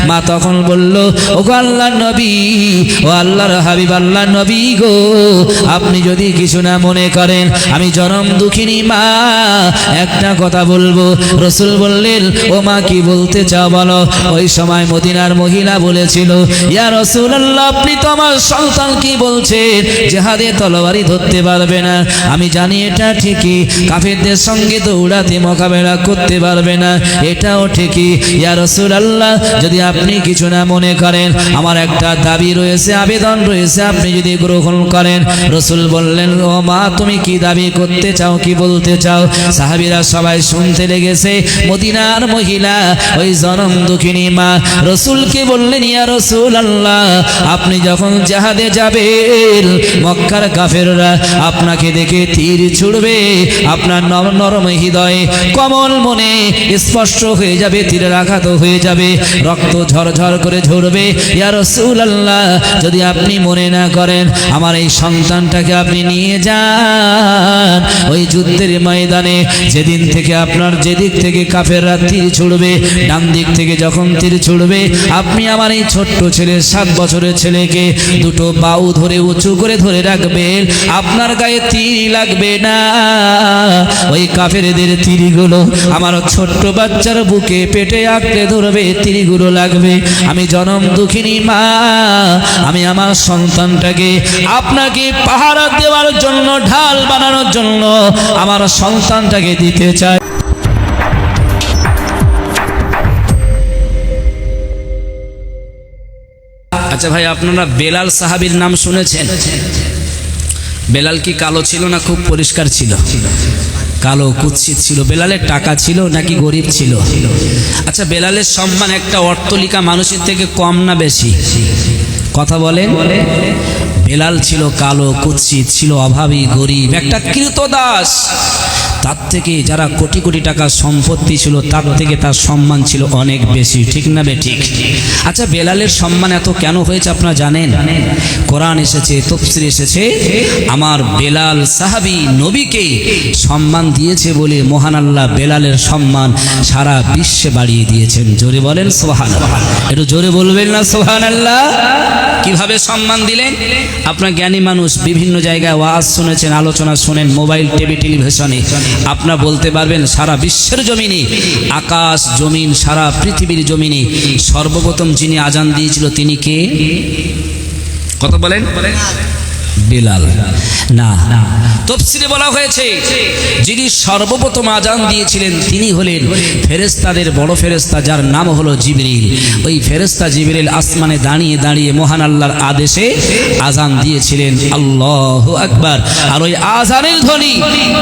মা তখন বলল, ওগো আল্লাহর নবী, ও আল্লাহর হাবিব, আল্লাহর নবী গো, আপনি যদি কিছু না মনে করেন, আমি জনম দুঃখিনী মা একটা কথা বলবো। রাসূল বললেন, ও মা কি বলতে চাও বলো। ওই সময় মদিনার মহিলা বলেছিল, ইয়া রাসূলুল্লাহ, আপনি তো আমার সন্তান কি বলছেন জিহাদে তলোয়ারি ধরতে পারবে না। আমি জানি এটা ঠিকই, কাফেরদের সঙ্গে দৌড়াতে মোকাবেলা করতে পারবে না, এটাও ঠিকই। ইয়া রাসূলুল্লাহ, যদি আপনি কিছু না মনে করেন, আমার একটা দাবি রয়েছে, আবেদন রয়েছে, আপনি যদি গ্রহণ করেন। রাসূল বললেন, ও মা তুমি কি দাবি করতে চাও, কি বলতে চাও? সাহাবীরা সবাই শুনতে লেগেছে। মদিনার মহিলা ওই জনম দুঃখিনী মা রাসূলকে বললেন, ইয়া রাসূলুল্লাহ, আপনি যখন জিহাদে যাবেন, মক্কার কাফেররা আপনাকে দেখে তীর ছুড়বে, আপনার নরম হৃদয়ে কোমল মনে স্পষ্ট হয়ে যাবে, তীরের আঘাত হয়ে যাবে, রক্ত ঝরঝর করে ঝরবে। ইয়া রাসূলুল্লাহ, যদি আপনি মনে না করেন, আমার এই সন্তানটাকে আপনি নিয়ে যান ওই যুদ্ধের ময়দানে। যেদিন থেকে আপনার যেদিক থেকে কাফেররা তীর ছুড়বে, ডান দিক থেকে যখন তীর ছুড়বে, আপনি আমার এই ছোট্ট ছেলে, 7 বছরের ছেলেকে দুটো বাহু ধরে উঁচু করে ধরে রাখবেন, আপনার গায়ে তীর লাগবে না। ওই কাফেরদের তীরগুলো আমার ছোট্ট বাচ্চার বুকে পেটে আঁকড়ে ধরবে, তীরগুলো লাগবে। আমি জনম দুঃখিনী মা, আমি আমার সন্তানটাকে আপনাকে পাহারা দেওয়ার জন্য, ঢাল বানানোর জন্য আমার সন্তানটাকে দিতে চাই। আচ্ছা ভাই, আপনারা বেলাল সাহাবীর নাম শুনেছেন? বেলাল কি কালো ছিল না খুব পরিষ্কার ছিল? কালো কুৎসিত ছিল। বেলালের টাকা ছিল নাকি গরিব ছিল? আচ্ছা, বেলালের সম্মান একটা অট্টালিকা মানুষের থেকে কম না বেশি? কথা বলেন। বেলাল ছিল কালো কুৎসিত, ছিল অভাবী, গরিব, একটা কৃতদাস। তার থেকে যারা কোটি কোটি টাকা সম্পত্তি ছিল, তার থেকে তার সম্মান ছিল অনেক বেশি, ঠিক না বেঠিক? আচ্ছা, বেলালের সম্মান এত কেন হয়েছে আপনারা জানেন? কোরআন এসেছে, তাফসীর এসেছে, আমার বেলাল সাহাবী নবীকে সম্মান দিয়েছে বলে মহান আল্লাহ বেলালের সম্মান সারা বিশ্বে বাড়িয়ে দিয়েছেন। জোরে বলেন সুবহানাল্লাহ। একটু জোরে বলবেন না সুবহানাল্লাহ? কিভাবে সম্মান দিলেন? আপনার জ্ঞানী মানুষ, বিভিন্ন জায়গায় ওয়াজ শুনেছেন, আলোচনা শুনেন, মোবাইল, টিভি, টেলিভিশনে, আপনারা বলতে পারবেন সারা বিশ্বের জমিনে, আকাশ জমিন, সারা পৃথিবীর জমিনে সর্বপ্রথম যিনি আজান দিয়েছিল তিনি কে? কথা বলেন। বেলাল না, তাফসীরে বলা হয়েছে যিনি সর্বপ্রথম আজান দিয়েছিলেন তিনি হলেন ফেরেশতাদের বড় ফেরেশতা, যার নাম হলো জিবরিল। ওই ফেরেশতা জিবরিল আসমানে দাঁড়িয়ে দাঁড়িয়ে মহান আল্লাহর আদেশে আজান দিয়েছিলেন। আল্লাহু আকবার। আর ওই আজানের ধ্বনি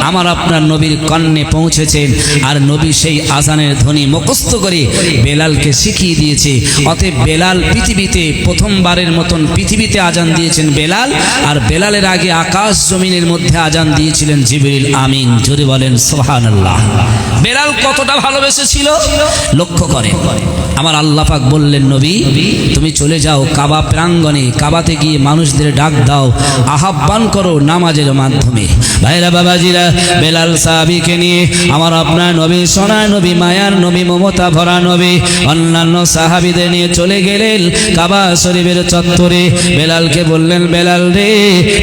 আমার আপনার নবীর কানে পৌঁছেছেন, আর নবী সেই আজানের ধ্বনি মুখস্থ করে বেলালকে শিখিয়ে দিয়েছে। অতএব বেলাল পৃথিবীতে প্রথমবারের মতন পৃথিবীতে আজান দিয়েছেন বেলাল, আর বেলালের আগে আকাশ জমিনের মধ্যে আজান দিয়েছিলেন জিবরিল আমিন। জোরে বলেন সুবহানাল্লাহ। বেলাল কতটা ভালোবেসেছিল লক্ষ্য করেন। আমার আল্লাহ পাক বললেন, নবী তুমি চলে যাও কাবা প্রাঙ্গণে, কাবাতে গিয়ে মানুষদের ডাক দাও, আহ্বান করো নামাজের মাধ্যমে। ভাইরা বাবাজিরা, বেলাল সাহাবীকে নিয়ে আমার আপনার নবী, সোনা নবী, মায়ার নবী, মমতা ভরা নবী অন্যান্য সাহাবীদের নিয়ে চলে গেলেন কাবা শরীফের চত্বরে। বেলালকে বললেন, বেলাল রে,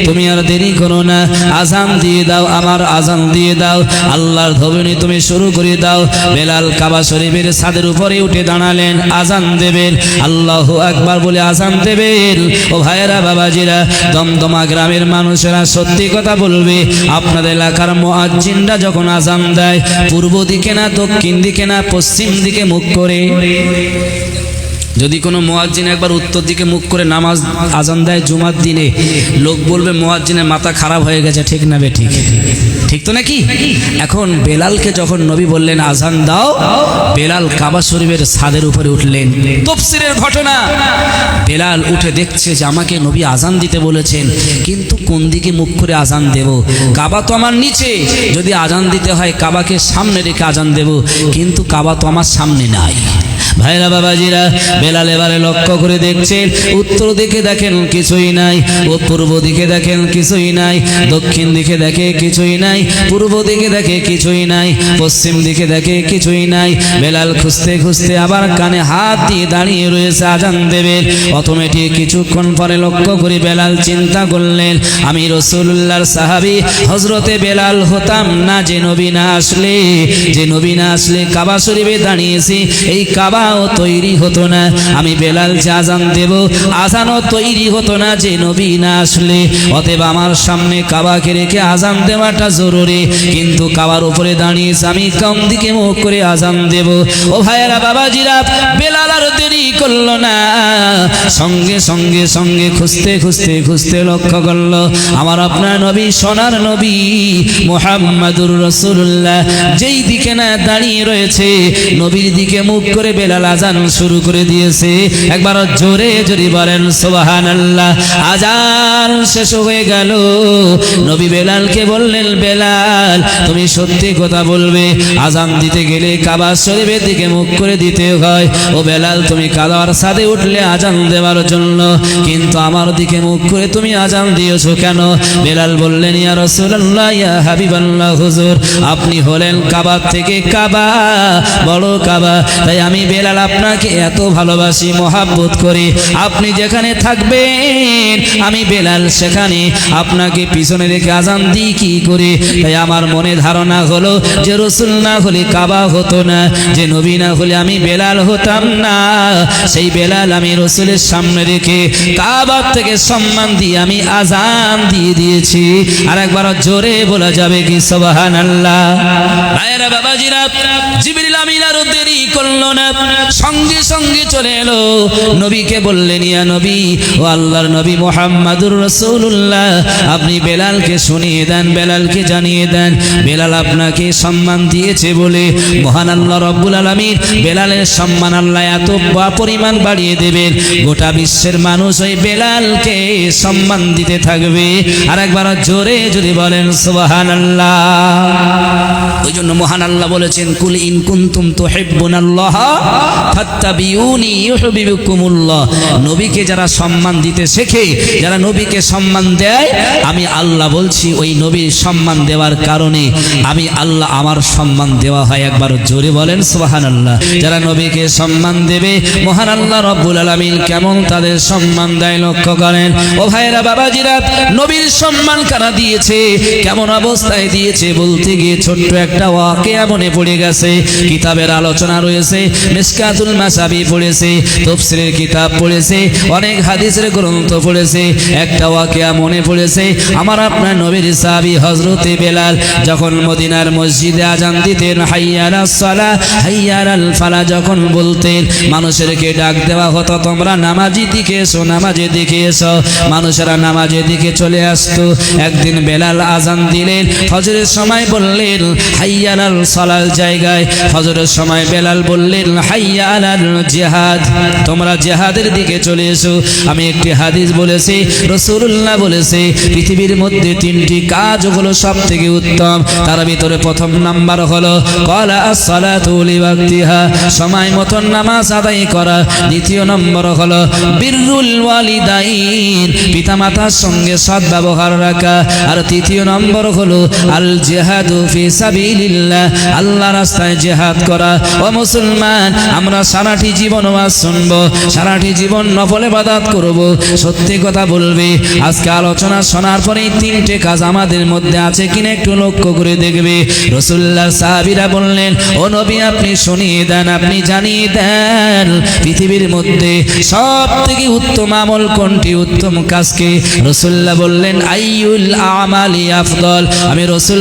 তুমি আর দেরি করো না, আজান দিয়ে দাও, আমার আজান দিয়ে দাও, আল্লাহর ধ্বনি তুমি শুরু করে দাও। বেলাল কাবা শরীফের ছাদের উপরে উঠে দাঁড়ালেন, আজান দেবেন, আল্লাহু আকবার বলে আজান দেবেন। ও ভাইয়েরা বাবাজিরা, দমদমা গ্রামের মানুষেরা সত্যি কথা বলবে, আপনাদের এলাকার মুয়াজ্জিনরা যখন আজান দেয় পূর্ব দিকে না, দক্ষিণ দিকে না, পশ্চিম দিকে মুখ করে? যদি কোনো মুয়াজ্জিন একবার উত্তর দিকে মুখ করে নামাজ আজান দেয় জুমার দিনে, লোক বলবে মুয়াজ্জিনের মাথা খারাপ হয়ে গেছে, ঠিক না বেঠিক? ঠিক তো নাকি? এখন বেলালকে যখন নবী বললেন আজান দাও, বেলাল কাবা শরীফের ছাদের উপরে উঠলেন। তাফসীরের ঘটনা, বেলাল উঠে দেখছে যে আমাকে নবী আজান দিতে বলেছেন, কিন্তু কোন দিকে মুখ করে আজান দেব? কাবা তো আমার নিচে, যদি আজান দিতে হয় কাবাকে সামনে রেখে আজান দেব, কিন্তু কাবা তো আমার সামনে নাই। ভাইরা বাবাজিরা, বেলাল এবারে লক্ষ্য করে দেখছেন, উত্তর দিকে দেখেন কিছুই নাই, ও পূর্ব দিকে দেখেন কিছুই নাই, দক্ষিণ দিকে দেখে কিছুই নাই, পূর্ব দিকে দেখে কিছুই নাই, পশ্চিম দিকে দেখে কিছুই নাই। বেলাল খুঁজতে খুঁজতে আবার কানে হাত দিয়ে দাঁড়িয়ে রয়েছে আজান দেবেন। অটোমেটিক কিছুক্ষণ পরে লক্ষ্য করে বেলাল চিন্তা করলেন, আমি রাসূলুল্লাহর সাহাবী হযরতে বেলাল হতাম না যে নবী না আসলে, যে নবী না আসলে কাবা শরীফে দাঁড়িয়েছি, এই কাবাও তৈরি হতো না। আমি বেলাল যে আজান দেব, আজানও তৈরি হতো না যে নবী না আসলে। অতএব আমার সামনে কাবাকে রেখে আজান দেওয়াটা জরুরি, কিন্তু কাবার উপরে দাঁড়িয়েছি, আমি কোন দিকে মুখ করে আজান দেব? ও ভাইয়েরা বাবাজিরা, বেলাল আর দেরি করলো না, সঙ্গে সঙ্গে সঙ্গে খুঁজতে খুঁজতে খুঁজতে লক্ষ্য করলো আমার আপনার নবী, সোনার নবী মুহাম্মাদুর রাসূলুল্লাহ যেই দিকে না দাঁড়িয়ে রয়েছে, নবীর দিকে মুখ করে বেলাল আজান শুরু করে দিয়েছে। একবার জোরে জোরে বলেন সুবহানাল্লাহ। আজান শেষ হয়ে গেল, নবী বেলালকে বললেন, বেলাল তুমি সত্যি কথা বলবে, আজান দিতে গেলে কাবা শরীফের দিকে মুখ করে দিতে হয়। ও বেলাল, তুমি কাবার ছাদে উঠলে আজান দেওয়ার জন্য, কিন্তু আমার দিকে মুখ করে তুমি আজান দিয়েছো কেন? বেলাল বললেন, ইয়া রাসূলুল্লাহ, ইয়া হাবিবাল্লাহ, হুজুর আপনি হলেন কাবার থেকে কাবা, বড় কাবা, তাই আমি বেলাল আপনাকে এত ভালোবাসি, মহাব্বত করি। আপনি যেখানে থাকবেন আমি বেলাল সেখানে আপনাকে পিছনে রেখে আজান দিই কি করে? তাই আমার মনে ধারণা হলো যে রাসূল না হলে কাবা হতো না, যে নবী না হলে আমি বেলাল হতাম না। সেই বেলাল আমি রাসূলের সামনে রেখে কাবার থেকে সম্মান দিয়ে আমি আজান দিয়ে দিয়েছি। আর একবার জোরে বলা যাবে কি সুবহানাল্লাহ? ভাইরা বাবাজিরা, জিবরিল আমিন আর দেরি করলো না, সঙ্গে সঙ্গে চলে এলো, নবীকে বললেন, ইয়া নবী, ও আল্লাহর নবী মুহাম্মাদুর রাসূলুল্লাহ, আপনি বেলালকে শুনিয়ে দেন, বেলালকে জানিয়ে দেন, বেলাল আপনাকে সম্মান দিয়েছে বলে মহান আল্লাহ রব্বুল আলামিন বেলালের সম্মান আল্লাহ এত পরিমাণ বাড়িয়ে দেবেন, গোটা বিশ্বের মানুষ ওই বেলালকে সম্মান দিতে থাকবে। আর একবার জোরে যদি বলেন সুবহানাল্লাহ। ওই জন্য মহান আল্লাহ বলেছেন, কুল ইন কুনতুম তুহিব্বুনাল্লাহ ফাত্তাবিউনি ইউহিব্বুকুমুল্লাহ। নবীকে যারা সম্মান দিতে শেখে, যারা নবীকে সম্মান দেয়, আমি আল্লাহ বলছি ওই নবীর সম্মান দেওয়ার কারণে আমি আল্লাহ আমার সম্মান দেওয়া হয়। একবার জোরে বলেন সুবহানাল্লাহ। যারা নবীকে সম্মান দেবে, মহান আল্লাহ রব্বুল আলামিন কেমন তাদের সম্মান দেয় লক্ষ্য করেন। ও ভাইরা বাবাজিরা, নবীর সম্মান কারা দিয়েছে, কেমন অবস্থায় দিয়েছে বলতে গিয়ে ছোট্ট একটা ওয়াকিয়া মনে পড়ে গেছে। কিতাবের আলোচনা রয়েছে, মিশকাতুল মাসাবি পড়েছে, তাফসীরের কিতাব পড়েছে, অনেক হাদিসের গ্রন্থ পড়েছে। একটা ওয়াকিয়া মনে পড়েছে, আমার আপনার নবীর সাহাবী হযরতে বেলাল যখন মদিনার মসজিদে আজান দিতেন, হাইয়া আলাস সালাহ হাইয়া আলাল ফালাহ যখন বলতেন, মানুষেরকে ডাক দেওয়া হতো, তোমরা নামাজি দিকে এসো, নামাজের দিকে এসো। মানুষেরা নামাজের দিকে চলে আসতো। একদিন বেলাল আজান দিলেন, ফজরের সময় বললেন হাইয়া আলাল সালাহ জায়গায়, ফজরের সময় বেলাল বললেন হাইয়া আলাল জিহাদ, তোমরা জিহাদের দিকে চলে এসো। আমি একটি হাদিস বলেছি, রাসূলুল্লাহ বলেছে পৃথিবীর মধ্যে তিনটি কাজ হলো সব থেকে উত্তম, তার ভিতরে প্রথম নাম্বার হলো ক্বালা আস-সালাতু লিওয়াক্তিহা, সময় মতন নামাজ আদায় করা। দ্বিতীয় নম্বর হলো বিররুল ওয়ালিদাইন, পিতামাতার সঙ্গে সদ্ব্যবহার রাখা। আর তৃতীয় নম্বর হলো আল জিহাদু ফি সাবিলিল্লাহ, আল্লাহর রাস্তায় জিহাদ করা। ও মুসলমান, আমরা সারাটি জীবন ওয়াজ শুনবো, সারাটি জীবন নফল ইবাদত করব, সত্যি কথা বলবে। আজকে আলোচনা শোনার পরে তিনটে কাজ আমাদের মধ্যে আছে কিনা একটু লক্ষ্য করে দেখবে। রাসূলুল্লাহর সাহাবীরা বললেন, ও নবী আপনি শুনিয়ে দেন, আপনি জানিয়ে দেন, পৃথিবীর মধ্যে সব থেকে উত্তম আমল কোনটি, উত্তম কাজকে? রাসূলুল্লাহ বললেন আইয়ুল আমালি আফদল। আমি রাসূল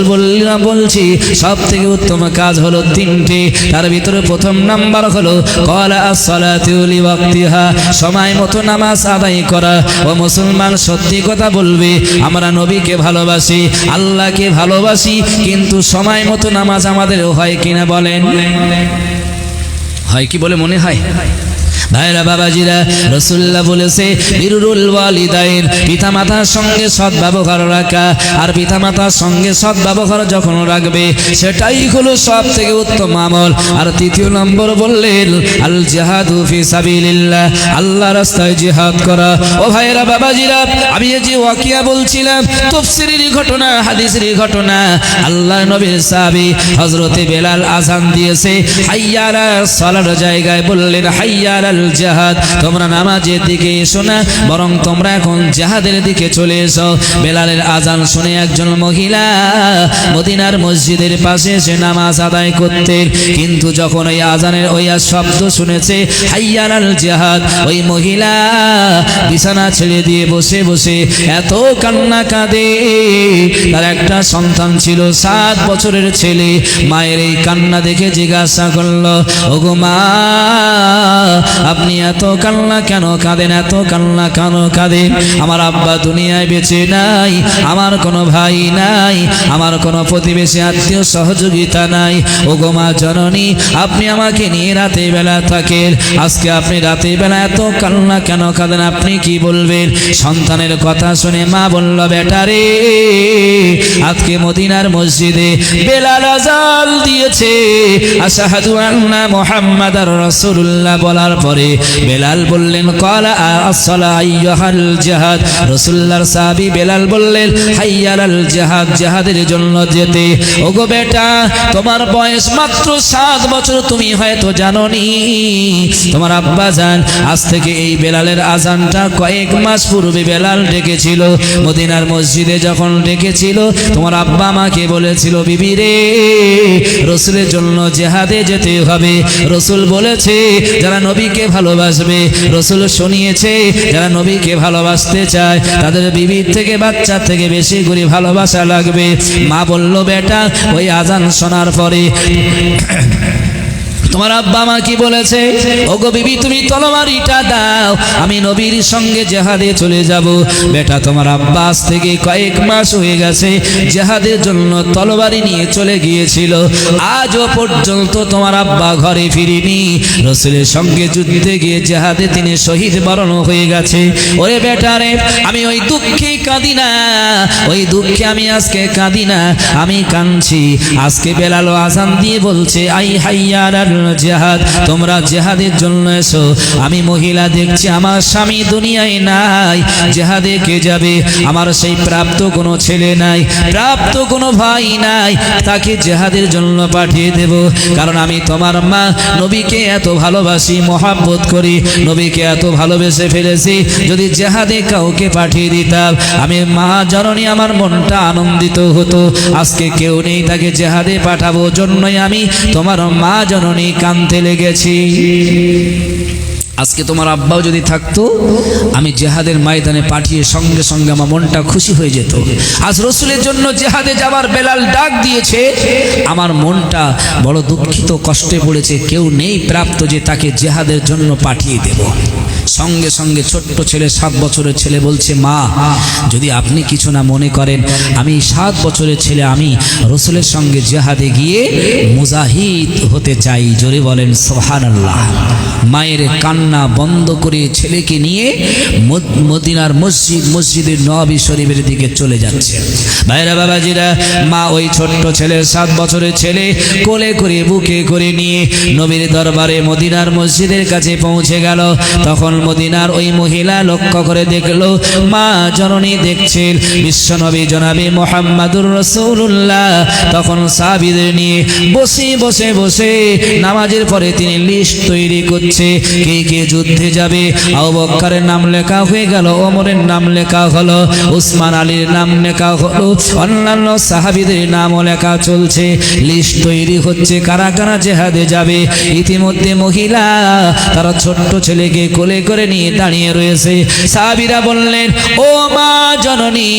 বলছি সব থেকে উত্তম কাজ হলো তিনটি, তার ভিতরে প্রথম নাম্বার হলো ক্বালা আস-সালাতু লিওয়াক্তিহা, সময় মতো নামাজ আদায় করা। ও মুসলমান, সত্যি কথা বলবে, আমরা নবীকে ভালোবাসি, আল্লাহকে ভালোবাসি, কিন্তু সময় মতো নামাজ আমাদের হয় কিনা বলেন? হয় কি বলে মনে হয়? ভাইরা বাবাজিরা, রাসূলুল্লাহ বলেছে বিরুল ওয়ালিদাইন, পিতামাতার সঙ্গে সদ্ব্যবহার রাখা। আর পিতামাতার সঙ্গে সদ্ব্যবহার যখন রাখবে সেটাই হলো সব থেকে উত্তম আমল। আর তৃতীয় নম্বর বললেন আল জিহাদু ফি সাবিলিল্লাহ, আল্লাহর রাস্তায় জিহাদ করা। ও ভাইরা বাবাজিরা, আমি এই যে ওয়াকিয়া বলছিলাম, তাফসীরের ঘটনা, হাদিসের ঘটনা, আল্লাহর নবীর সাহাবী হযরতে বেলাল আযান দিয়েছে, হাইয়া আলাস সালার জায়গায় বললেন হাইয়া আলাল জিহাদ, তোমরা নামাজের দিকে এসো না, বরং তোমরা এখন জিহাদের দিকে চলে এসো। বেলালের আযান শুনে একজন মহিলা মদিনার মসজিদের পাশে এসে নামাজ আদায় করতেন, কিন্তু যখন ওই আযানের ওই শব্দ শুনেছে হাইয়া আলাল জিহাদ, ওই মহিলা বিছানা ছেড়ে দিয়ে বসে বসে এত কান্না কাঁদে। তার একটা সন্তান ছিল 7 বছরের ছেলে। মায়ের এই কান্না দেখে জিজ্ঞাসা করলো, ওগো মা, আপনি এত কান্না কেন কাঁদেন, এত কান্না কেন কাঁদেন? আমার আব্বা দুনিয়ায় বেঁচে নাই, আমার কোনো ভাই নাই, আমার কোনো প্রতিবেশী আত্মীয় সহযোগিতা নাই। ওগো মা জননী, আপনি আমাকে নিয়ে রাতে বেলা থাকেন, আজকে আপনি রাতে বেলা এত কান্না কেন কাঁদেন, আপনি কি বলবেন? সন্তানের কথা শুনে মা বলল, বেটারে, আজকে মদিনার মসজিদে বেলাল আযান দিয়েছে, আশহাদু আন্না মুহাম্মাদার রাসূলুল্লাহ বলার পরে বেলাল বললেন ক্বালা আসসালা আইয়ুহাল জিহাদ, রাসূলুল্লাহর সাহাবী বেলাল বললেন হাইয়া আলাল জিহাদ, জিহাদের জন্য যেতে। ওগো বেটা, তোমার বয়স মাত্র 7 বছর, তুমি হয়তো জানোনি তোমার আব্বা জান আজ থেকে এই বেলালের আযানটা কয়েক মাস পূর্বে বেলাল ডেকেছিল। মদিনার মসজিদে যখন ডেকেছিল, তোমার আব্বা আমাকে বলেছিল, বিবি রে, রাসূলের জন্য জিহাদে যেতে হবে। রাসূল বলেছে যারা নবীকে ভালোবাসবে, রাসূল শুনিয়েছে যারা নবীকে ভালোবাসতে চায় তাদের বিবির থেকে বাচ্চা থেকে বেশি করে ভালোবাসা লাগবে। মা বলল, বেটা, ওই আযান শোনার পরে তোমার আব্বা মা কি বলেছে? ওগো বিবি, তুমি তলোয়ারিটা দাও, আমি নবীর সঙ্গে জিহাদে চলে যাব। বেটা, তোমার আব্বা আজ থেকে কয়েক মাস হয়ে গেছে জিহাদের জন্য তলোয়ারি নিয়ে চলে গিয়েছিল, আজও পর্যন্ত তোমার আব্বা ঘরে ফিরেনি। রাসূলের সঙ্গে যুদ্ধে গিয়ে জিহাদে তিনি শহীদ বরণ হয়ে গেছে। ওরে বেটারে, আমি ওই দুঃখে কাঁদি না, ওই দুঃখে আমি আজকে কাঁদি না, আমি কাঁদছি। আজকে বেলাল আযান দিয়ে বলছে আই হাইয়া আলাল জিহাদ, তোমরা জিহাদের জন্য এসো। আমি মহিলা দেখছি আমার স্বামী দুনিয়ায় নাই, জিহাদে কে যাবে? আমার সেই প্রাপ্ত কোনো ছেলে নাই, প্রাপ্ত কোনো ভাই নাই, তাকে জিহাদের জন্য পাঠিয়ে দেব। কারণ আমি তোমার মা, নবীকে এত ভালোবাসি, মহব্বত করি, নবীকে এত ভালোবেসে ফেলেছি। যদি জিহাদে কাউকে পাঠিয়ে দিতাম, আমি মা জননী, আমার মনটা আনন্দিত হতো। আজকে কেউ নেই, তাকে জিহাদে পাঠাবো জন্যই আমি তোমার মা জননী কাঁদতে লেগেছি। আজকে তোমার আব্বাও যদি থাকতো, আমি জিহাদের ময়দানে পাঠিয়ে সঙ্গে সঙ্গে আমার মনটা খুশি হয়ে যেত। আজ রাসূলের জন্য জিহাদে যাবার বেলাল ডাক দিয়েছে, আমার মনটা বড় দুঃখিত, কষ্টে পড়েছে, কেউ নেই প্রাপ্ত যে তাকে জিহাদের জন্য পাঠিয়ে দেব। সঙ্গে সঙ্গে ছোট্ট ছেলে, 7 বছরের ছেলে বলছে, মা, যদি আপনি কিছু না মনে করেন, আমি 7 বছরের ছেলে, আমি রাসূলের সঙ্গে জিহাদে গিয়ে মুজাহিদ হতে চাই। জোরে বলেন সুবহানাল্লাহ। মায়ের কান্না বন্ধ করে ছেলেকে নিয়ে মদিনার মসজিদে নববী শরীফের দিকে চলে যাচ্ছে। ভাইরা বাবাজিরা, মা ওই ছোট্ট ছেলে, 7 বছরের ছেলে কোলে করে বুকে করে নিয়ে নবীর দরবারে মদিনার মসজিদের কাছে পৌঁছে গেল। তখন মদিনার ওই মহিলা লক্ষ্য করে দেখলো, মা জননী দেখছেন বিশ্বনবী জনাবে মুহাম্মাদুর রাসূলুল্লাহ তখন সাহাবীদের নিয়ে বসে বসে বসে নামাজের পরে তিনি লিস্ট তৈরি করছে, কে কে যুদ্ধে যাবে। আবু বকরের নাম লেখা হয়ে গেল, ওমরের নাম লেখা হলো, উসমান আলীর নাম লেখা হলো, অন্যান্য সাহাবীদের নামও লেখা চলছে। লিস্ট তৈরি হচ্ছে কারা কারা জিহাদে যাবে। ইতিমধ্যে মহিলা তারা ছোট্ট ছেলেকে কোলে করে নিয়ে দাঁড়িয়ে রয়েছে। সাহাবীরা বললেন, ও মা জননী,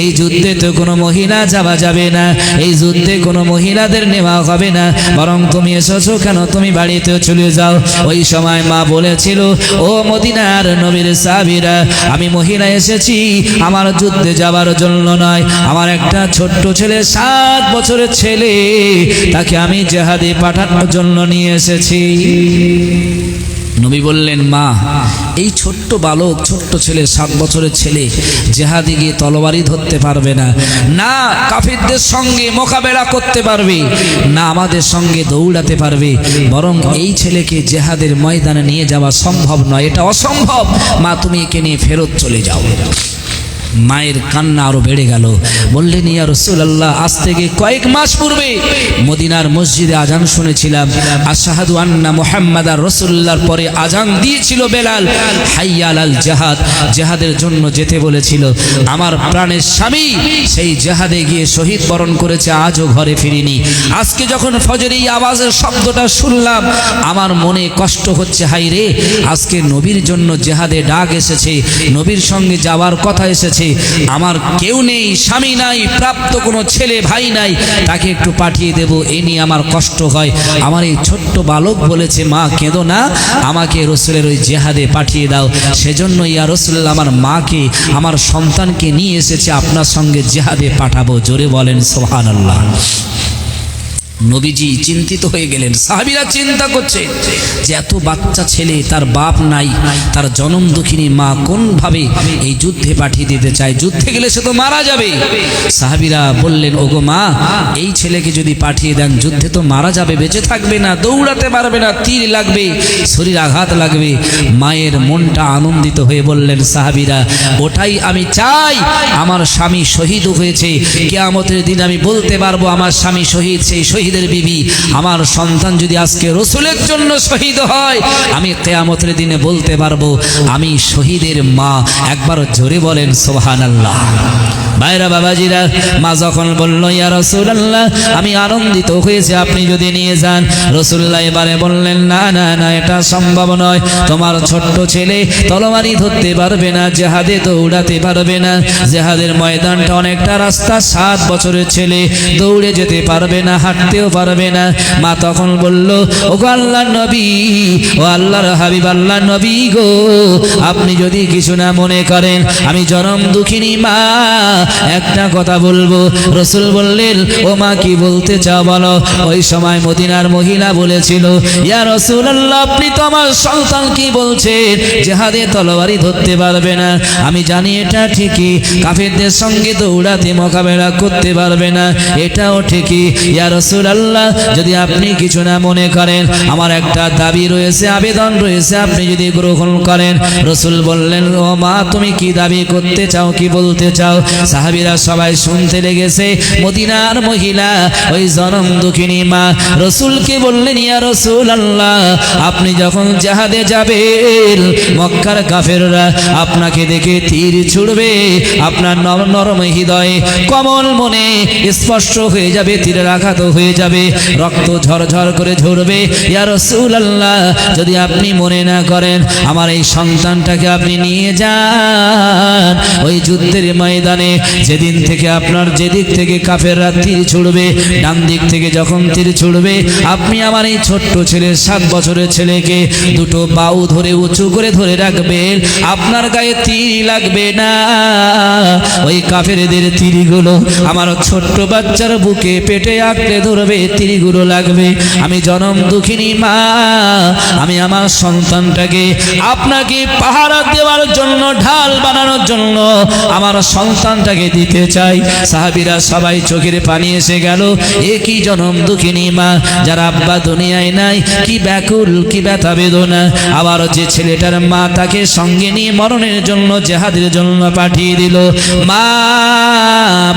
এই যুদ্ধে তো কোনো মহিলা যাওয়া যাবে না, এই যুদ্ধে কোনো মহিলাদের নেওয়া হবে না, বরং তুমি এসেছো কেন, তুমি বাড়িতে চলে যাও। ওই সময় মা বলেছিল, ও মদিনার নবীর সাহাবীরা, আমি মহিলা এসেছি আমার যুদ্ধে যাবার জন্য নয়, আমার একটা ছোট্ট ছেলে, 7 বছরের ছেলে, তাকে আমি জিহাদে পাঠানোর জন্য নিয়ে এসেছি। নবী বললেন, মা এই ছোট্ট বালক, ছোট্ট ছেলে, 7 বছরের ছেলে জেহাদে গিয়ে তলোয়ারই ধরতে পারবে না, না কাফিরদের সঙ্গে মোকাবেলা করতে পারবে, না আমাদের সঙ্গে দৌড়াতে পারবে, বরং এই ছেলেকে জেহাদের ময়দানে নিয়ে যাওয়া সম্ভব নয়, এটা অসম্ভব। মা তুমি একে নিয়ে ফেরত চলে যাও। মায়ের কান্না আরো বেড়ে গেল। বললেন, ইয়া রাসূলুল্লাহ, আজ থেকে কয়েক মাস পূর্বে মদিনার মসজিদে আজান শুনেছিলাম, আশহাদু আন্না মুহাম্মাদার রাসূলুল্লাহর পরে আজান দিয়েছিল বেলাল, হাইয়া আলাল জিহাদ, জিহাদের জন্য যেতে বলেছিল। আমার প্রাণের স্বামী সেই জিহাদে গিয়ে শহীদ বরণ করেছে, আজও ঘরে ফিরিনি। আজকে যখন ফজরের আওয়াজের শব্দটা শুনলাম, আমার মনে কষ্ট হচ্ছে, হাই রে, আজকে নবীর জন্য জিহাদে ডাক এসেছে, নবীর সঙ্গে যাওয়ার কথা এসেছে, আমার কেউ নেই, স্বামী নাই, প্রাপ্ত কোনো ছেলে ভাই নাই, তাকে একটু পাঠিয়ে দেব, এই নিয়ে আমার কষ্ট হয়। আমার এই ছোট্ট বালক বলেছে, মা কেঁদো না, আমাকে রাসূলের ওই জিহাদে পাঠিয়ে দাও। সেজন্য ইয়া রাসূলুল্লাহ, আমার মাকে, আমার সন্তানকে নিয়ে এসেছে, আপনার সঙ্গে জিহাদে পাঠাবো। জোরে বলেন সুবহানাল্লাহ। নবীজি চিন্তিত হয়ে গেলেন। সাহাবীরা চিন্তা করছে যে এত বাচ্চা ছেলে, তার বাপ নাই, তার জনম দুঃখিনী মা কোনভাবে এই যুদ্ধে পাঠিয়ে দিতে চায়, যুদ্ধে গেলে সে তো মারা যাবে। সাহাবীরা বললেন, ওগো মা, এই ছেলেকে যদি পাঠিয়ে দেন, যুদ্ধে তো মারা যাবে, বেঁচে থাকবে না, দৌড়াতে পারবে না, তীর লাগবে, শরীর আঘাত লাগবে। মায়ের মনটা আনন্দিত হয়ে বললেন সাহাবীরা, ওটাই আমি চাই, আমার স্বামী শহীদ হয়েছে, কিয়ামতের দিন আমি বলতে পারবো আমার স্বামী শহীদ, সেই শহীদের বিবি, আমার সন্তান যদি আজকে রাসূলের জন্য শহীদ হয়, আমি কিয়ামতের দিনে বলতে পারবো আমি শহীদের মা। একবার জোরে বলেন সুবহানাল্লাহ। ভাইরা বাবাজিরা, মা যখন বলল, ইয়া রাসূলুল্লাহ, আমি আনন্দিত হয়েছে, আপনি যদি নিয়ে যান। রাসূলুল্লাহ এবারে বললেন, না না না, এটা সম্ভব নয়, তোমার ছোট্ট ছেলে তলোয়ারি ধরতে পারবে না, জিহাদে দৌড়াতে পারবে না, জিহাদের ময়দানটা অনেকটা রাস্তা, 7 বছরের ছেলে দৌড়ে যেতে পারবে না, হাঁটতেও পারবে না। মা তখন বলল, ও আল্লাহর নবী, ও আল্লাহর হাবিব, আল্লাহর নবী গো, আপনি যদি কিছু না মনে করেন, আমি জনম দুঃখিনী মা, একটা কথা বলবো। রাসূল বললেন, ও মা কি বলতে চাও বলো। ওই সময় মদিনার মহিলা বলেছিল, ইয়া রাসূলুল্লাহ, আপনি তো আমার সন্তান কি বলছেন, জিহাদে তলোয়ারি ধরতে পারবে না। আমি জানি এটা ঠিকই, কাফেরদের সঙ্গে দৌড়াতে মোকাবেলা করতে পারবে না, এটাও ঠিকই। ইয়া রাসূলুল্লাহ, যদি আপনি কিছু না মনে করেন, আমার একটা দাবি রয়েছে, আবেদন রয়েছে, আপনি যদি গ্রহণ করেন। রাসূল বললেন, ও মা, তুমি কি দাবি করতে চাও, কি বলতে চাও? সাহাবীরা সবাই শুনতে লেগেছে। মদিনার মহিলা, ওই জনম দুঃখিনী মা রাসূলকে বললেন, ইয়া রাসূলুল্লাহ, আপনি যখন জিহাদে যাবেন, মক্কার কাফেররা আপনাকে দেখে তীর ছুড়বে, আপনার নরম হৃদয়ে, কোমল মনে স্পষ্ট হয়ে যাবে, তীরের আঘাত হয়ে যাবে, রক্ত ঝরঝর করে ঝরবে। ইয়া রাসূলুল্লাহ, যদি আপনি মনে না করেন, আমার এই সন্তানটাকে আপনি নিয়ে যান ওই যুদ্ধের ময়দানে। যেদিন থেকে আপনার যেদিক থেকে কাফেররা তীর ছুড়বে, ডান দিক থেকে যখন তীর ছুড়বে, আপনি আমার এই ছোট্ট ছেলে, 7 বছরের ছেলেকে দুটো বাহু ধরে উঁচু করে ধরে রাখবেন, আপনার গায়ে তীর লাগবে না। ওই কাফেরদের তীরগুলো আমার ছোট্ট বাচ্চার বুকে, পেটে আঁকড়ে ধরবে, তীরগুলো লাগবে। আমি জনম দুঃখিনী মা, আমি আমার সন্তানটাকে আপনাকে পাহারা দেওয়ার জন্য, ঢাল বানানোর জন্য আমার সন্তানটাকে দিতে চাই। সাহাবীরা সবাই চোখের পানি এসে গেল। এ কি জনম দুঃখিনী মা, যার আব্বা দুনিয়ায় নাই, কি ব্যাকুল, কি ব্যথা বেদনা। আবার যে ছেলেটার মা তাকে সঙ্গে নিয়ে মরণের জন্য, জিহাদের জন্য পাঠিয়ে দিল। মা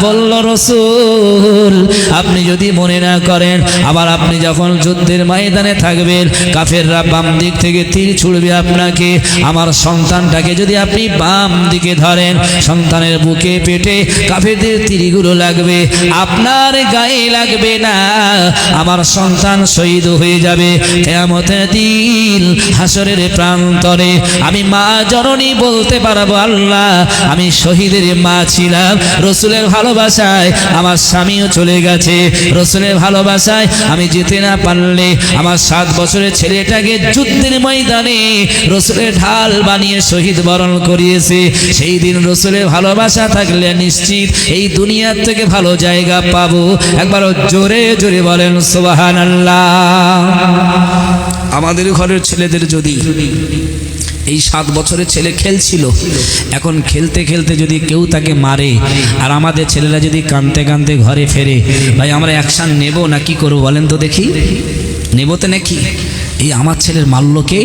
বলল, রাসূল, আপনি যদি মনে না করেন, আবার আপনি যখন যুদ্ধের ময়দানে থাকবেন, কাফেররা বাম দিক থেকে তীর ছুড়বে আপনাকে, আমার সন্তানটাকে যদি আপনি বাম দিকে ধরেন, সন্তানের বুকে, পেটে কাফেরদের তীরগুলো লাগবে, আপনার গায়ে লাগবে না, আমার সন্তান শহীদ হয়ে যাবে। কিয়ামতের দিন হাসরের প্রান্তরে আমি মা জননী বলতে পারবো, আল্লাহ, আমি শহীদের মা ছিলাম, রাসূলের ভালোবাসায় আমার স্বামীও চলে গেছে, রাসূলের ভালোবাসায় আমি যেতে না পারলে আমার 7 বছরের ছেলেটাকে যুদ্ধের ময়দানে রাসূলের ঢাল বানিয়ে শহীদ বরণ করিয়েছে। সেই দিন রাসূলের ভালোবাসা থাকলে নিশ্চিত এই দুনিয়ার থেকে ভালো জায়গা পাবো। একবার জোরে জোরে বলেন সুবহানাল্লাহ। আমাদের ঘরের ছেলেদের যদি এই 7 বছরের ছেলে খেলছিল, এখন খেলতে খেলতে যদি কেউ তাকে মারে আর আমাদের ছেলেরা যদি কাঁদতে কাঁদতে ঘরে ফেরে, ভাই আমরা অ্যাকশান নেব না কি করবো বলেন তো দেখি? নেব তো নাকি? এই আমার ছেলের মারলোকে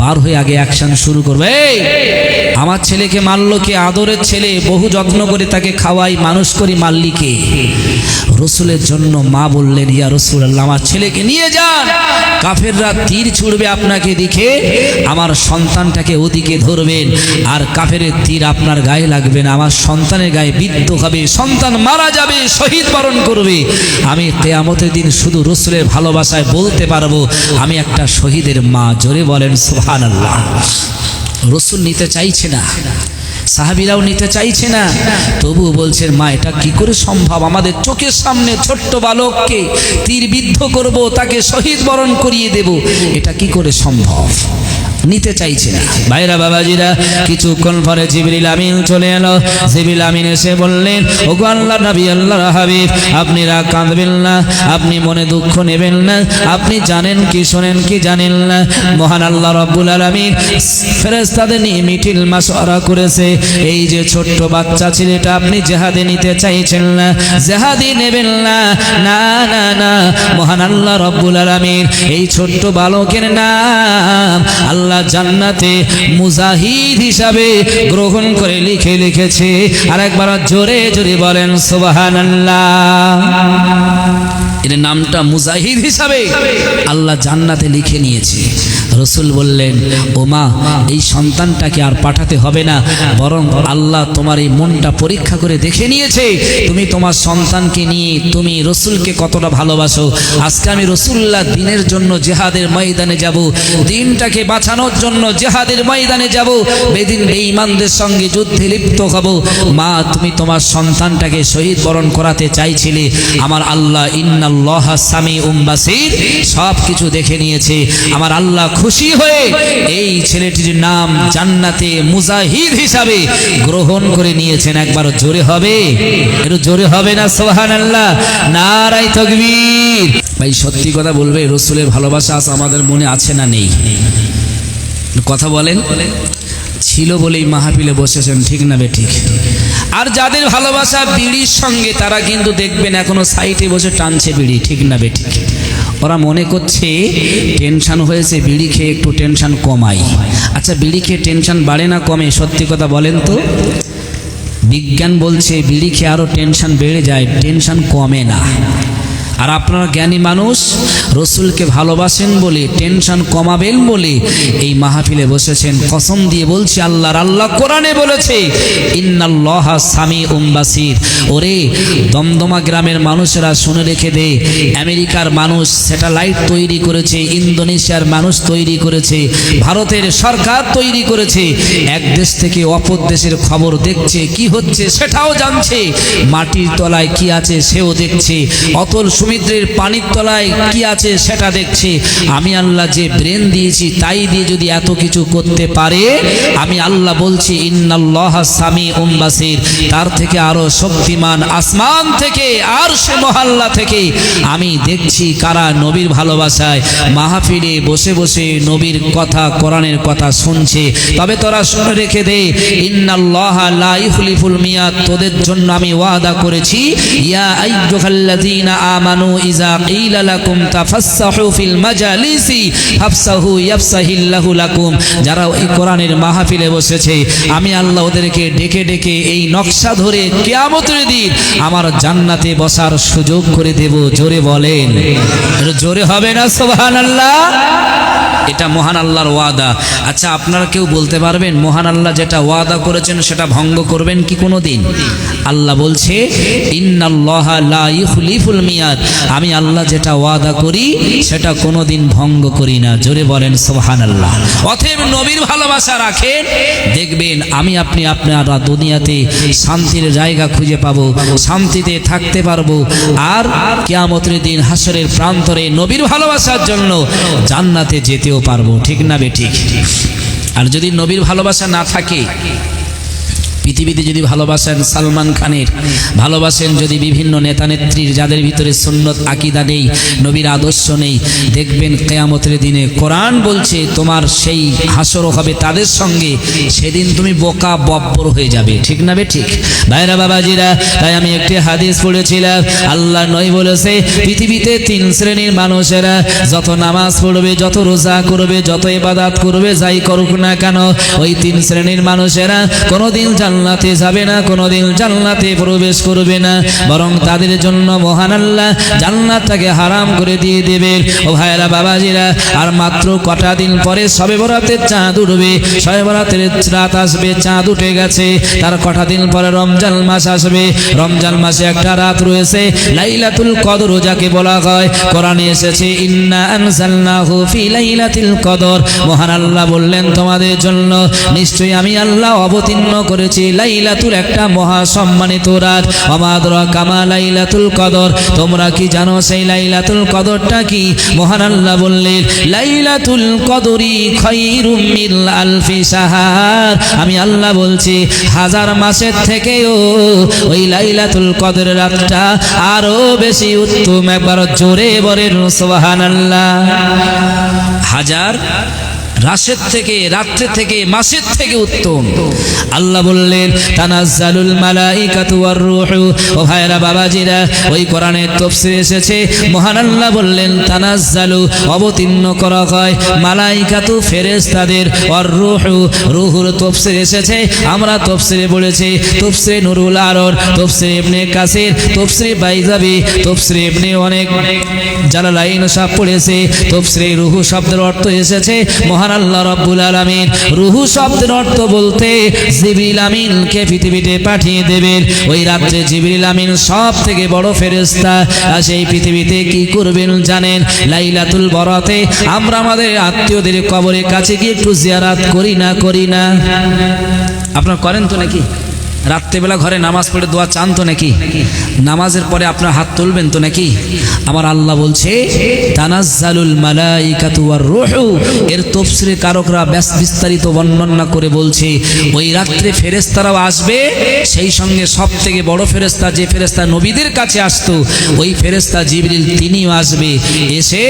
বার হয়ে আগে অ্যাকশান শুরু করবে। এই আমার ছেলেকে মারলোকে, আদরের ছেলে, বহু যত্ন করে তাকে খাওয়াই মানুষ করি, মাল্লিকে? রসুলের জন্য মা বললেন, ইয়া রাসূলুল্লাহ আমার ছেলেকে নিয়ে যান, কাফেররা তীর ছুড়বে আপনাকে দেখে, আমার সন্তানটাকে ওদিকে ধরবেন, আর কাফেরের তীর আপনার গায়ে লাগবে না, আমার সন্তানের গায়ে বিদ্ধ হবে, সন্তান মারা যাবে, শহীদ বরণ করবে। আমি কিয়ামতের দিন শুধু রসুলের ভালোবাসায় বলতে পারবো আমি একটা শহীদের মা। জোরে বলেন সুবহানাল্লাহ। রসুল নিতে চাইছে না, সাহাবীরাও নিতে চাইছে না, তবু বলছেন মা এটা কি করে সম্ভব? আমাদের চোখের সামনে ছোট্ট বালককে তীর বিদ্ধ করব, তাকে শহীদ বরণ করিয়ে দেব, এটা কি করে সম্ভব? নিতে চাইছে না। ভাইরা বাবাজিরা, কিছুক্ষণ পরে জিবরিল আমিন চলে এলো। জিবরিল আমিন এসে বললেন, ওগো আল্লাহর নবী, আল্লাহর হাবিব, আপনি রাগ কাঁদবেন না, আপনি মনে দুঃখ নেবেন না, আপনি জানেন কি শোনেন কি জানেন না, মহান আল্লাহ রাব্বুল আলামিন ফেরেশতাদের নিয়ে মিটিল মাশওয়ারা করেছে, এই যে ছোট্ট বাচ্চা ছেলেটা আপনি জিহাদে নিতে চাইছেন না, জিহাদে নেবেন না, না না না, মহান আল্লাহ রাব্বুল আলামিন এই ছোট্ট বালকের নাম আল্লাহ জান্নাতে মুজাহিদ হিসাবে গ্রহণ করে লিখে লিখেছে। আর একবার জোরে জোরে বলেন সুবহানাল্লাহ। এর নামটা মুজাহিদ হিসাবে আল্লাহ জান্নাতে লিখে নিয়েছে। রসুল বললেন, ও মা, এই সন্তানটাকে আর পাঠাতে হবে না, বরং আল্লাহ তোমার এই মনটা পরীক্ষা করে দেখে নিয়েছে, তুমি তোমার সন্তানকে নিয়ে তুমি রসুলকে কতটা ভালোবাসো। আজকে আমি রসুল্লাহ দিনের জন্য জিহাদের ময়দানে যাব, দিনটাকে বাঁচানোর জন্য জিহাদের ময়দানে যাব, বেদিন বেঈমানদের সঙ্গে যুদ্ধে লিপ্ত হব। মা, তুমি তোমার সন্তানটাকে শহীদ বরণ করাতে চাইছিলে, আমার আল্লাহ ইন্নাল্লাহ সামিউম বাসীর সব কিছু দেখে নিয়েছে। আমার আল্লাহ খুশি হয়ে এই ছেলেটির নাম জান্নাতে মুজাহিদ হিসাবে গ্রহণ করে নিয়েছেন। একবার জোরে হবে, একটু জোরে হবে না সুবহানাল্লাহ, নারায়ে তাকবীর। ভাই সত্যি কথা বলবে, রসুলের ভালোবাসা আজ আমাদের মনে আছে না নেই? কথা বলেন। ছিল বলেই মাহফিলে বসেছেন, ঠিক না বেঠিক? আর যাদের ভালোবাসা বিড়ির সঙ্গে, তারা কিন্তু দেখবেন এখনো সাইডে বসে টানছে বিড়ি, ঠিক না বেঠিক? ওরা মনে করছে টেনশন হয়েছে, বিড়ি খেয়ে একটু টেনশন কমাই। আচ্ছা, বিড়ি খেয়ে টেনশন বাড়ে না কমে? সত্যি কথা বলেন তো। বিজ্ঞান বলছে বিড়ি খেয়ে আরও টেনশন বেড়ে যায়, টেনশন কমে না। আর আপনারা জ্ঞানী মানুষ, রসুলকে ভালোবাসেন বলে, টেনশন কমাবেন বলে এই মাহফিলে বসেছেন। কসম দিয়ে বলছি, আল্লাহ কোরআনে বলেছে ইন্নাল্লাহা সামিউম বাসীর। ওরে দমদমা গ্রামের মানুষেরা শুনে রেখে দে, আমেরিকার মানুষ স্যাটেলাইট তৈরি করেছে, ইন্দোনেশিয়ার মানুষ তৈরি করেছে, ভারতের সরকার তৈরি করেছে, এক দেশ থেকে অপর দেশের খবর দেখছে, কি হচ্ছে সেটাও জানছে, মাটির তলায় কি আছে সেও দেখছে, অতল সমুদ্রের পানির তলায় কি আছে সেটা দেখছে। আমি আল্লাহ যে ব্রেন দিয়েছি তাই দিয়ে যদি এত কিছু করতে পারে, আমি আল্লাহ বলছি ইন্নাল্লাহা সামিউম বাসীর, তার থেকে আরো শক্তিমান আসমান থেকে আর সে মহল্লা থেকে আমি দেখছি কারা নবীর ভালোবাসায় মাহফিলে বসে বসে নবীর কথা, কোরআনের কথা শুনছে। তবে তোরা শুনে রেখে দে, ইন্নাল্লাহা লা ইখলিফুল মিয়াদ, তোদের জন্য আমি ওয়াদা করেছি, ইয়া আইয়ুহাল্লাযীনা আমানু ইযা কিলা লাকুম তাফাসসাহু ফিল মাজালিসি ফাফসাহু ইয়াফসাহিল্লাহু লাকুম। যারা এই কোরআনের মাহফিলে বসেছে, আমি আল্লাহ ওদেরকে ডেকে ডেকে এই নকশা ধরে কিয়ামতের দিন আমার জান্নাতে বসার সুযোগ করে দেব। জোরে বলেন, জোরে হবে না সুবহানাল্লাহ? এটা মহান আল্লাহর ওয়াদা। আচ্ছা, আপনারা কেউ বলতে পারবেন মহান আল্লাহ যেটা ওয়াদা করেছেন সেটা ভঙ্গ করবেন কি কোনো দিন? আল্লাহ বলছে ইন্নাল্লাহা লা ইখলিফুল মিয়াদ, আমি আল্লাহ যেটা ওয়াদা করি সেটা কোনো দিন ভঙ্গ করি না। জোরে বলেন সুবহানাল্লাহ। অতএব নবীর ভালোবাসা রাখেন, দেখবেন আমি আপনি আপনারা দুনিয়াতে শান্তির জায়গা খুঁজে পাবো, শান্তিতে থাকতে পারবো, আর কিয়ামতের দিন হাসরের প্রান্তরে নবীর ভালোবাসার জন্য জান্নাতে যেতেও পারবো, ঠিক না বেঠিক? আর যদি নবীর ভালোবাসা না থাকে, পৃথিবীতে যদি ভালোবাসেন সালমান খানের, ভালোবাসেন যদি বিভিন্ন নেতা নেত্রীর যাদের ভিতরে সুন্নত আকীদা নেই, নবীর আদর্শ নেই, দেখবেন কিয়ামতের দিনে কোরআন বলছে তোমার সেই হাসর হবে তাদের সঙ্গে, সেদিন তুমি বোকা বব্বর হয়ে যাবে। ঠিক না বে ঠিক ভাইরা বাবাজিরা? তাই আমি একটি হাদিস পড়েছিলাম, আল্লাহ নয় বলেছে পৃথিবীতে 3 শ্রেণীর মানুষেরা যত নামাজ পড়বে, যত রোজা করবে, যত ইবাদত করবে, যাই করুক না কেন, ওই 3 শ্রেণীর মানুষেরা কোনোদিন জান্নাতে যাবে না, কোনোদিন জান্নাতে প্রবেশ করবে না, বরং তাদের জন্য মহান আল্লাহ জান্নাতটাকে হারাম করে দিয়ে দেবেন। ও ভাইরা বাবাজিরা, আর মাত্র কটা দিন পরে শবে বরাতের চাঁদ উঠবে, শবে বরাতের রাত আসবে, চাঁদ উঠে গেছে, তার কটা দিন পরে রমজান মাস আসবে, রমজান মাসে একটা রাত রয়েছে লাইলাতুল কদর যাকে বলা হয়, কোরআনে এসেছে ইন্না আনজালনাহু ফি লাইলাতিল কদর, মহান আল্লাহ বললেন তোমাদের জন্য নিশ্চয়ই আমি আল্লাহ অবতীর্ণ করেছি লাইলাতুল একটা মহা সম্মানিত রাত। ওমা আদরাকা মা লাইলাতুল কদর, তোমরা কি জানো সেই লাইলাতুল কদরটা কি? মহান আল্লাহ বললেন লাইলাতুল কদরি খায়রুম মিন আলফি শাহর, আমি আল্লাহ বলছি 1000 মাসের থেকেও ওই লাইলাতুল কদর রাতটা আরো বেশি উত্তম। একবার জোরে বলেন সুবহানাল্লাহ। 1000 রাশের থেকে, রাত্রে থেকে, মাসের থেকে উত্তম। আল্লাহ বললেন তানাজ্জালুল মালাইকাতু ওয়ার রূহু। ও ভাইরা বাবাজিরা, ওই কোরআনের তাফসীরে এসেছে মহান আল্লাহ বললেন তানাজ্জালু অবতীর্ণ করা হয়, মালাইকাতু ফেরেশতাদের, ওয়ার রূহু রূহুর তাফসীর এসেছে, আমরা তাফসীরে বলেছি তাফসীরে নুরুল আরর, তাফসীরে ইবনে কাসির, তাফসীরে বাইজাবি, তাফসীরে ইবনে অনেক জালালাইন সব পড়েছে। তাফসীরে রূহু শব্দের অর্থ এসেছে মহান আল্লাহ রাব্বুল আলামিন রূহু শব্দের অর্থ বলতে জিবরিল আমিনকে পৃথিবীতে পাঠিয়ে দেবেন। ওই রাত্রে জিবরিল আমিন সব থেকে বড় ফেরেশতা, আর সেই পৃথিবীতে কি করবেন জানেন? লাইলাতুল বরাতে আমরা আমাদের আত্মীয়দের কবরের কাছে গিয়ে একটু জিয়ারত করি না? আপনারা করেন তো নাকি? রাত্রেবেলা ঘরে নামাজ পড়ে দোয়া চান তো নাকি? নামাজের পরে আপনার হাত তুলবেন তো নাকি? আমার আল্লাহ বলছে তানাজ্জালুল মালাইকাতু ওয়ার রূহু, এর তাফসীরে কারকরা বিস্তারিত বর্ণনা করে বলছে ওই রাত্রে ফেরেশতারাও আসবে, সেই সঙ্গে সবথেকে বড় ফেরেশতা যে ফেরেশতা নবীদের কাছে আসতো ওই ফেরেশতা জিবরিল তিনিও আসবে, এসে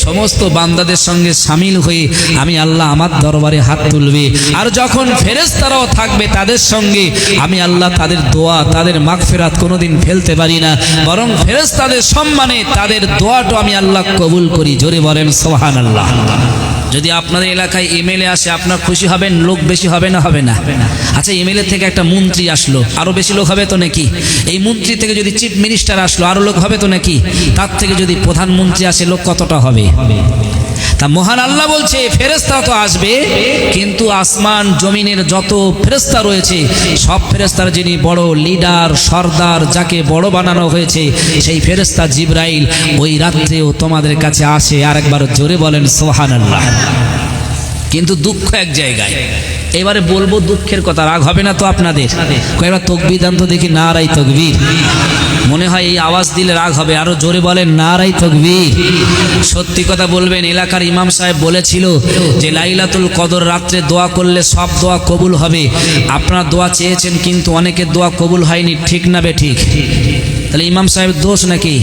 সমস্ত বান্দাদের সঙ্গে শামিল হয়ে আমি আল্লাহ আমার দরবারে হাত তুলবে। আর যখন ফেরেশতারাও থাকবে তাদের সঙ্গে, আমি আল্লাহ তাদের দোয়া, তাদের মাগফিরাত কোনোদিন ফেলতে পারি না, বরং ফেরেশতাদের সম্মানে তাদের দোয়াটা আমি আল্লাহ কবুল করি। জোরে বলেন সুবহানাল্লাহ। যদি আপনাদের এলাকায় এমএলএ আসে আপনার খুশি হবেন? লোক বেশি হবে না হবে না? আচ্ছা, এমএলএ থেকে একটা মন্ত্রী আসলো, আরো বেশি লোক হবে তো নাকি? এই মন্ত্রী থেকে যদি চিফ মিনিস্টার আসলো আরো লোক হবে তো নাকি? তার থেকে যদি প্রধানমন্ত্রী আসে লোক কতটা হবে? তা মহান আল্লাহ বলছে ফেরেশতা তো আসবে, কিন্তু আসমান জমিনের যত ফেরেশতা রয়েছে সব ফেরেশতার যিনি বড় লিডার, সর্দার, যাকে বড় বানানো হয়েছে সেই ফেরেশতা জিবরাইল ওই রাত্রেও তোমাদের কাছে আসে। আর একবার জোরে বলেন সুবহানাল্লাহ। কিন্তু দুঃখ এক জায়গায়, এবারে বলবো দুঃখের কথা, রাগ হবে না তো আপনাদের? কয়েকবার তাকবীর দান তো দেখি, নারায়ে তাকবীর। মনে হয় এই আওয়াজ দিলে রাগ হবে, আরো জোরে বলেন নারায়ে তাকবীর। সত্যি কথা বলবেন, এলাকার ইমাম সাহেব বলেছিল যে লাইলাতুল কদর রাত্রে দোয়া করলে সব দোয়া কবুল হবে। আপনারা দোয়া চেয়েছেন কিন্তু অনেকের দোয়া কবুল হয়নি, ঠিক না বে ঠিক? তাহলে ইমাম সাহেবের দোষ নাকি?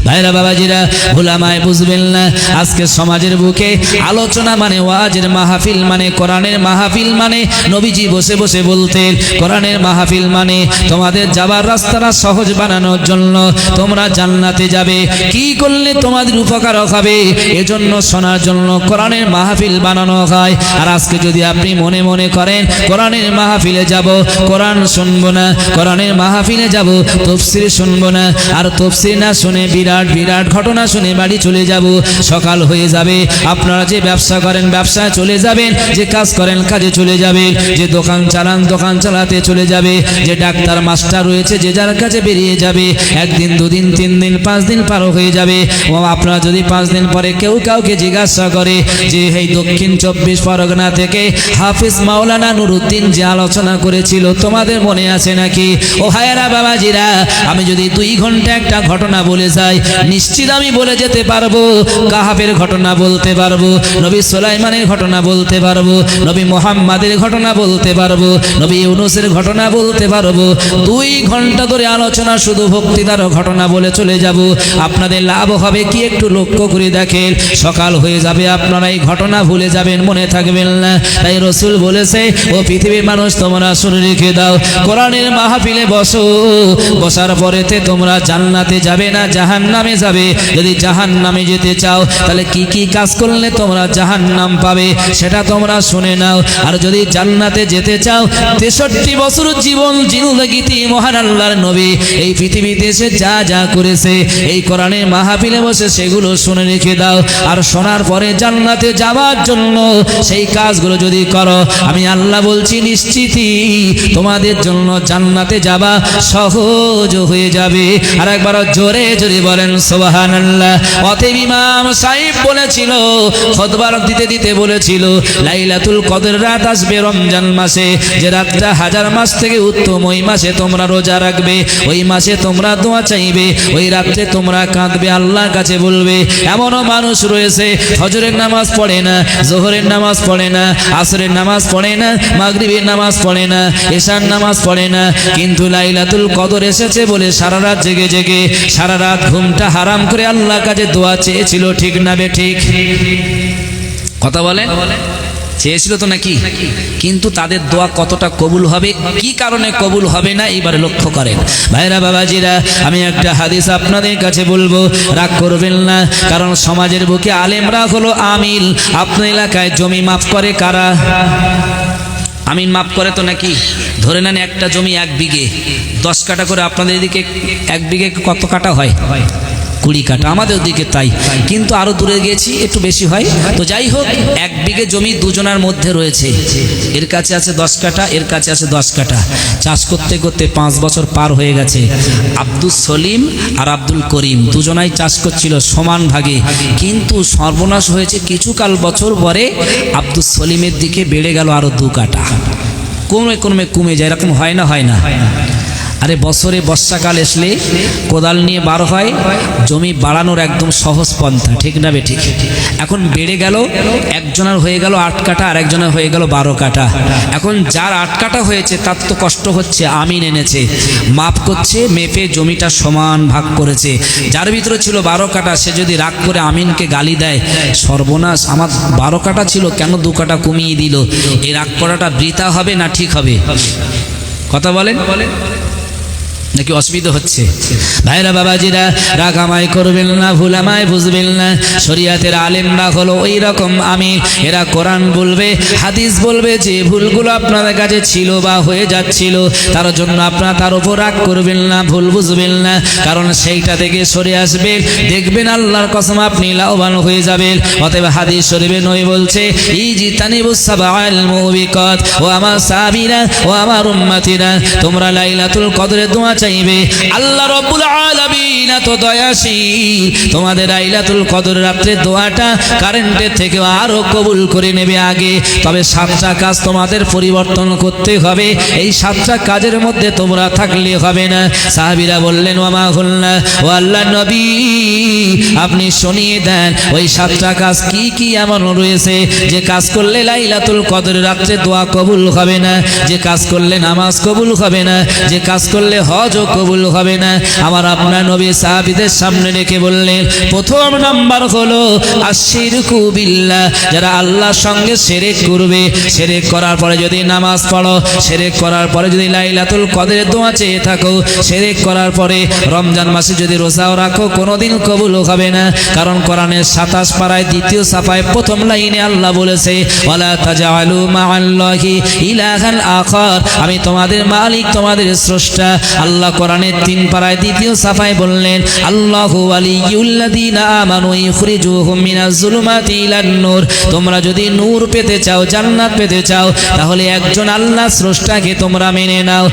ভাইরা বাবাজিরা, উলামায়ে বুঝবেন না, আজকে সমাজের বুকে আলোচনা মানে ওয়াজের মাহফিল, মানে কোরআনের মাহফিল, মানে নবীজি বসে বসে বলতেন কোরআনের মাহফিল মানে তোমাদের যাবার রাস্তাটা সহজ বানানোর জন্য, তোমরা জান্নাতে যাবে, কি করলে তোমাদের উপকার হবে এজন্য শোনার জন্য কোরআনের মাহফিল বানানো হয়। আর আজকে যদি আপনি মনে মনে করেন কোরআনের মাহফিলে যাব, কোরআন শুনবো না, কোরআনের মাহফিলে যাব, তাফসীর শুনবো না, আর তাফসীর না শুনে বিরাট বিরাট ঘটনা শুনে বাড়ি চলে যাব, সকাল হয়ে যাবে। আপনারা যে ব্যবসা করেন ব্যবসায় চলে যাবেন, যে কাজ করেন কাজে চলে যাবেন, যে দোকান চালান দোকান চালাতে চলে যাবে, যে ডাক্তার মাস্টার রয়েছে যে যার কাছে বেরিয়ে যাবে। একদিন, দুদিন, 3 দিন, 5 দিন পার হয়ে যাবে। ও আপনারা যদি 5 দিন পরে কেউ কাউকে জিজ্ঞাসা করে যে এই দক্ষিণ 24 পরগনা থেকে হাফিজ মাওলানা নুরউদ্দিন যে আলোচনা করেছিল তোমাদের মনে আছে নাকি? ও ভাইয়েরা বাবাজিরা, আমি যদি 2 ঘন্টা একটা ঘটনা বলে যায়, নিশ্চিত আমি বলে যেতে পারবো। কাহাবের ঘটনা বলতে পারবো, নবী সুলাইমানের ঘটনা বলতে পারবো, নবী মুহাম্মাদের ঘটনা বলতে পারবো, নবী ইউনূসের ঘটনা বলতে পারবো। 2 ঘন্টা ধরে আলোচনা শুধু ভক্তিদার ঘটনা বলে চলে যাব। আপনাদের লাভ হবে কি একটু লক্ষ্য করে দেখেন, সকাল হয়ে যাবে আপনারা এই ঘটনা ভুলে যাবেন, মনে থাকবেন না। তাই রাসূল বলেছে, ও পৃথিবীর মানুষ তোমরা শুনে রেখে দাও, কোরআনের মাহফিলে বসো, বসার পরেতে তোমরা জান্নাতে যাবে না জাহান্নামে যাবে। যদি জাহান্নামে যেতে চাও তাহলে কি কি কাজ করলে তোমরা জাহান্নাম পাবে সেটা তোমরা শুনে নাও। আর যদি জান্নাতে যেতে চাও 63 বছর জীবন জিন্দেগিতে মহান আল্লাহর নবী এই পৃথিবীতে এসে যা যা করেছে এই কোরআনের মাহফিলে বসে সেগুলো শুনে রেখে দাও। আর শোনার পরে জান্নাতে যাওয়ার জন্য সেই কাজগুলো যদি করো, আমি আল্লাহ বলছি নিশ্চিতই তোমাদের জন্য জান্নাতে যাওয়া সহজ হয়ে যাবে। আর একবার জোরে জোরে বলেন সুবহানাল্লাহ। অতএব ইমাম সাহেব বলেছিল, খুতবা দিতে দিতে বলেছিল, লাইলাতুল কদর রাত আসবে রমজান মাসে, যে রাতটা 1000 মাস থেকে উত্তম। ওই মাসে তোমরা রোজা রাখবে, ওই মাসে তোমরা দোয়া চাইবে, ওই রাতে তোমরা কাঁদবে, আল্লাহর কাছে বলবে। এমনও মানুষ রয়েছে ফজরের নামাজ পড়ে না, জোহরের নামাজ পড়ে না, আসরের নামাজ পড়ে না, মাগরিবের নামাজ পড়ে না, এশার নামাজ পড়ে না, কিন্তু লাইলাতুল কদর এসেছে বলে সারা রাত জেগে জেগে সারা রাত ঘুমটা হারাম করে আল্লাহর কাছে দোয়া চেয়েছিল। ঠিক না বে ঠিক? কথা বলেন, চেয়েছিল তো নাকি? কিন্তু তাদের দোয়া কতটা কবুল হবে, কি কারণে কবুল হবে না, এবারে লক্ষ্য করেন। ভাইরা বাবাজিরা, আমি একটা হাদিস আপনাদের কাছে বলবো, রাগ করবেন না, কারণ সমাজের বুকে আলেমরা হলো আমিল। আপনার এলাকায় জমি মাফ করে কারা? আমিন মাফ করে তো নাকি? ধরে নেন একটা জমি 1 বিঘে 10 কাঠা করে, আপনাদের এদিকে 1 বিঘে কত কাঠা হয়? 20 কাঠা। আমাদের দিকে তাই, কিন্তু আরো দূরে গেছি একটু বেশি হয়। তো যাই হোক, 1 বিঘে জমি দুজনের মধ্যে রয়েছে, এর কাছে আছে 10 কাঠা, এর কাছে আছে 10 কাঠা। চাষ করতে করতে 5 বছর পার হয়ে গেছে। আব্দুল সলিম আর আব্দুল করিম দুজনাই চাষ করছিল সমান ভাগে, কিন্তু সর্বনাশ হয়েছে। কিছুকাল বছর পরে আব্দুল সলিমের দিকে বেড়ে গেল আরো 2 কাঠা, কমে কমে কমে যায়। এরকম হয় না? হয় না? আরে বছরে বর্ষাকাল আসলে কোদাল নিয়ে বার হয়, জমি বাড়ানোর একদম সহজ পন্থা। ঠিক না বে ঠিক? এখন বেড়ে গেল, একজনের হয়ে গেল 8 কাঠা, আর একজনের হয়ে গেল 12 কাঠা। এখন যার 8 কাঠা হয়েছে তার তো কষ্ট হচ্ছে, আমিন এনেছে, মাপ করছে, মেপে জমিটা সমান ভাগ করেছে। যার ভিতরে ছিল 12 কাঠা, সে যদি রাগ করে আমিনকে গালি দেয়, সর্বনাশ, আমার 12 কাঠা ছিল, কেন 2 কাঠা কমিয়ে দিল? এই রাগ করাটা বৃথা হবে না ঠিক হবে? কথা বলেন নাকি অসুবিধা হচ্ছে? ভাইরা বাবাজিরা, রাগ আমায় করবেন না, ভুল আমায় বুঝবেন না। শরীয়তের আলেমরা হলো ওই রকম আমিন, এরা কোরআন বলবে, হাদিস বলবে। যে ভুলগুলো আপনাদের কাছে ছিল বা হয়ে যাচ্ছিল, তার জন্য আপনারা তার উপর রাগ করবেন না, ভুল বুঝবেন না, কারণ সেইটা থেকে সরে আসবেন, দেখবেন আল্লাহর কসম আপনি লাভবান হয়ে যাবেন। অতএব হাদিস শরীফে নবী বলছে, ইজতানিবুস সাবাল মুবিকাত। ও আমার সাহাবীরা, ও আমার উম্মতিরা, তোমরা লাইলাতুল কদরের দোয়া চাইবে। আল্লাহ রাব্বুল আলামিন এত দয়াশীল, তোমাদের লাইলাতুল কদর রাতে দোয়াটা কারেন্টের থেকে আরো কবুল করে নেবে আগে। তবে 7টা কাজ তোমাদের পরিবর্তন করতে হবে, এই 7টা কাজের মধ্যে তোমরা থাকলে হবে না। সাহাবীরা বললেন, ওয়া হুল্লা, ও আল্লাহর নবী আপনি শুনিয়ে দেন ওই 7টা কাজ কি কি এমন রয়েছে যে কাজ করলে লাইলাতুল কদর রাতে দোয়া কবুল হবে না, যে কাজ করলে নামাজ কবুল হবে না, যে কাজ করলে হজ কবুল হবে না। আমার আপনার নবী সাহাবীদের সামনে রেখে বললেন, প্রথম নাম্বার হলো আশিরকু বিল্লাহ, যারা আল্লাহর সঙ্গে শিরক করবে। শিরক করার পরে যদি নামাজ পড়ো, শিরক করার পরে যদি লাইলাতুল কদরের দোয়া চেয়ে থাকো, শিরক করার পরে রমজান মাসে যদি রোজাও রাখো, কোনোদিন কবুল হবে না। কারণ কোরআনের 27 পারায় 2য় সাফায় প্রথম লাইনে আল্লাহ বলেছে, ওয়ালা তাজআলু মাআল্লাহি ইলাহান আখার, আমি তোমাদের মালিক, তোমাদের স্রষ্টা। আল্লাহ কোরআনের 3 পারায় 2য় সাফায় বললেন, আল্লাহু ওয়ালিয়ুল্লাযীনা আমানু ইখরিজুহুম মিনাজ যুলুমাতি ইলান নূর। তোমরা যদি নূর পেতে চাও, জান্নাত পেতে চাও, তাহলে একজন আল্লাহ স্রষ্টাকে তোমরা মেনে নাও।